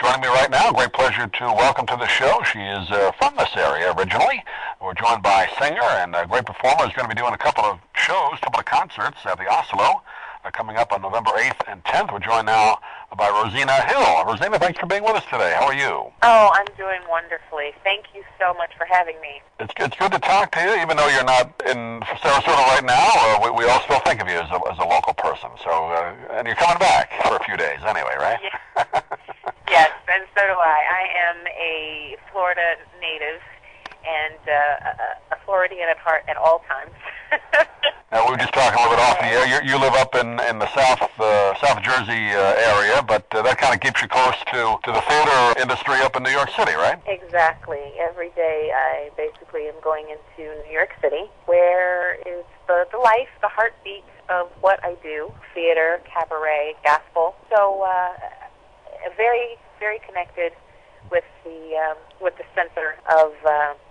Joining me right now, great pleasure to welcome to the show. She is from this area originally. We're joined by singer and a great performer who's going to be doing a couple of shows, a couple of concerts at the Oslo coming up on November 8th and 10th. We're joined now by Rosena Hill. Rosena, thanks for being with us today. How are you? Oh, I'm doing wonderfully. Thank you so much for having me. It's good to talk to you, even though you're not in Sarasota right now. We all still think of you as a local person. So, and you're coming back for a few days anyway, right? Yeah. Yes, and so do I. I am a Florida native and a Floridian at heart at all times. Now, we were just talking a little bit off the air. You live up in the South Jersey area, but that kind of keeps you close to the theater industry up in New York City, right? Exactly. Every day I basically am going into New York City, where is the life, the heartbeat of what I do, theater, cabaret, gospel. So very, very connected with the center of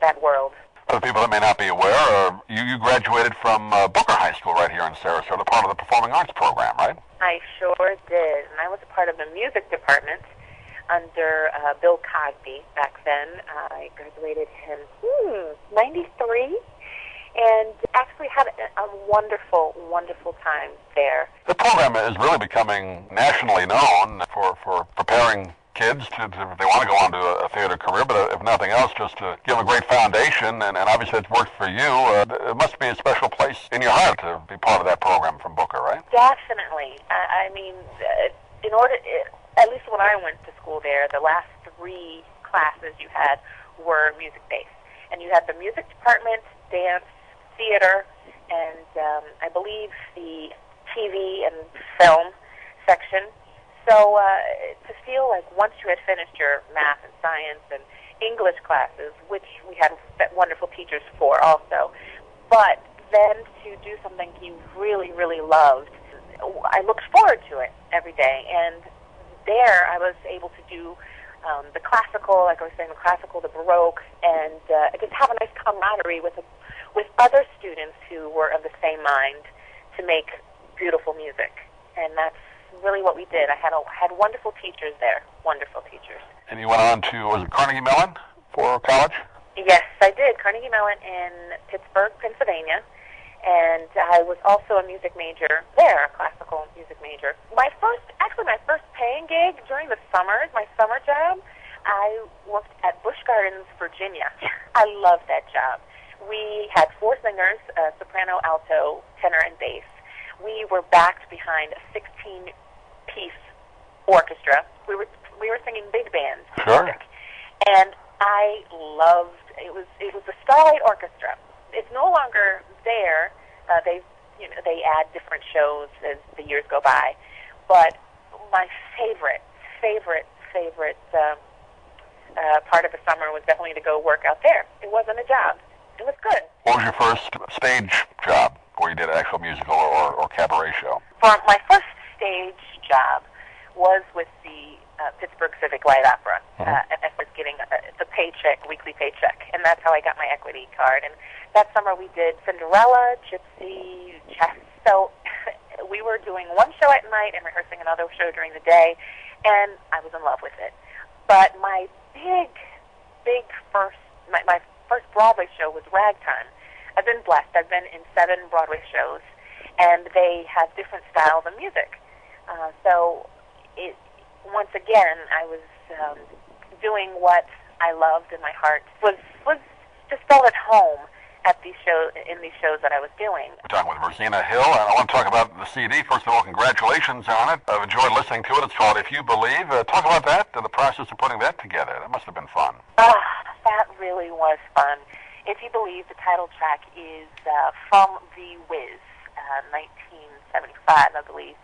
that world. For the people that may not be aware, you graduated from Booker High School right here in Sarasota, part of the Performing Arts program, right? I sure did, and I was a part of the music department under Bill Cosby back then. I graduated in 93, and actually had a wonderful, wonderful time there. The program is really becoming nationally known for preparing kids to if they want to go on to a theater career, but if nothing else, just to give them a great foundation, and obviously it's worked for you. It must be a special place in your heart to be part of that program from Booker, right? Definitely. I mean, in order, at least when I went to school there, the last 3 classes you had were music-based. And you had the music department, dance, theater, and I believe the TV and film section. So to feel like once you had finished your math and science and English classes, which we had wonderful teachers for also, but then to do something you really, really loved, I looked forward to it every day. And there I was able to do the classical, like I was saying, the classical, the Baroque, and just have a nice camaraderie with other students who were of the same mind to make beautiful music. And that's really what we did. I had wonderful teachers there, wonderful teachers. And you went on to, was it Carnegie Mellon for college? Yes, I did. Carnegie Mellon in Pittsburgh, Pennsylvania. And I was also a music major there, a classical music major. My first paying gig during the summers, my summer job, I worked at Busch Gardens, Virginia. I loved that job. We had 4 singers, soprano, alto, tenor, and bass. We were backed behind a 16-piece orchestra. We were singing big band music, and I loved it. Was the Starlight Orchestra. It's no longer there. They add different shows as the years go by, but my favorite part of the summer was definitely to go work out there. It wasn't a job. It was good. What was your first stage job where you did an actual musical or cabaret show? My first stage job was with the Pittsburgh Civic Light Opera. And I was getting the paycheck, weekly paycheck, and that's how I got my equity card. And that summer we did Cinderella, Gypsy, Chess. So we were doing one show at night and rehearsing another show during the day, and I was in love with it. But my first Broadway show was Ragtime. I've been blessed. I've been in 7 Broadway shows, and they have different styles of music. Once again, I was doing what I loved in my heart. Was just felt at home at these shows, in these shows that I was doing. We're talking with Rosena Hill, and I want to talk about the CD. First of all, congratulations on it. I've enjoyed listening to it. It's called If You Believe. Talk about that, the process of putting that together. That must have been fun. That really was fun. If You Believe, the title track is from The Wiz, 1975, I believe.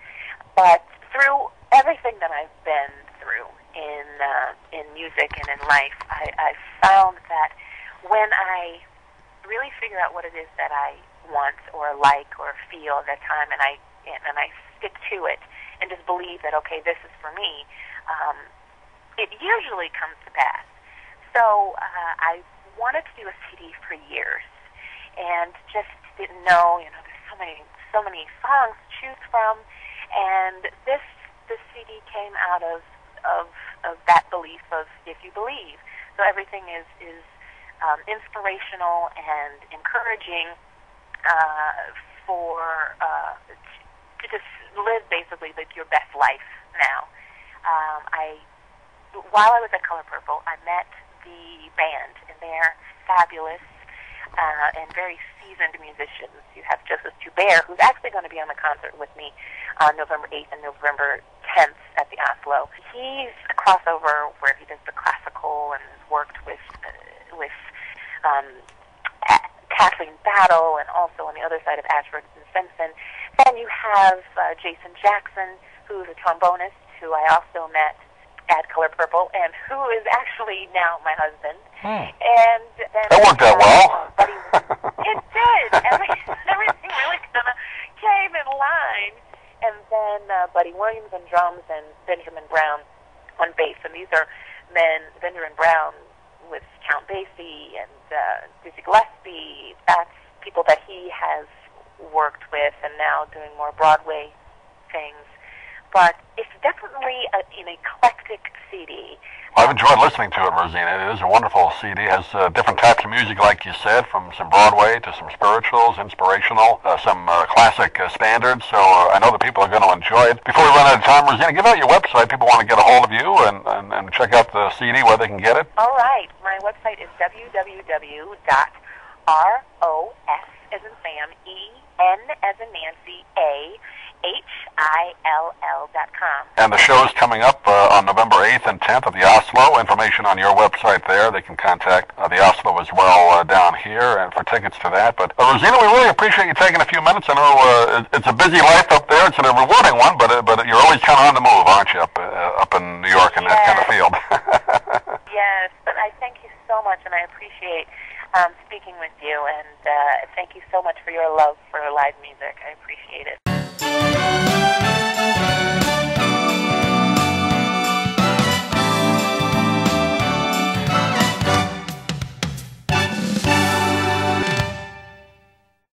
But through everything that I've been through in music and in life, I found that when I really figure out what it is that I want or like or feel at that time, and I stick to it and just believe that, okay, this is for me, it usually comes to pass. So I wanted to do a CD for years and just didn't know, there's so many songs to choose from, and this CD came out of that belief belief of if you believe. So everything is inspirational and encouraging to just live basically your best life now. While I was at Color Purple, I met the band, and they're fabulous and very seasoned musicians. You have Joseph Joubert, who's actually going to be on the concert with me on November 8th and November 10th at the Oslo. He's a crossover where he does the classical and has worked with Kathleen Battle and also on the other side of Ashford and Simpson. Then you have Jason Jackson, who's a trombonist, who I also met at Color Purple, and who is actually now my husband. And then that worked out well. It did. Everything really kind of came in line. And then Buddy Williams on drums and Benjamin Brown on bass. And these are men, Benjamin Brown with Count Basie and Dizzy Gillespie. That's people that he has worked with and now doing more Broadway things. But it's definitely an eclectic CD. I've enjoyed listening to it, Rosena. It is a wonderful CD. It has different types of music, like you said, from some Broadway to some spirituals, inspirational, some classic standards. So I know that people are going to enjoy it. Before we run out of time, Rosena, give out your website. People want to get a hold of you and check out the CD, where they can get it. All right. My website is www.ros, as in Sam, E-N as in Nancy, HILL.com. And the show is coming up on November 8th and 10th at the Oslo. Information on your website there. They can contact the Oslo as well down here and for tickets to that. But Rosena, we really appreciate you taking a few minutes. I know it's a busy life up there. It's a rewarding one, but you're always kind of on the move, aren't you, up in New York in that kind of field? Yes, but I thank you so much, and I appreciate speaking with you, and thank you so much for your love for live music. I appreciate it.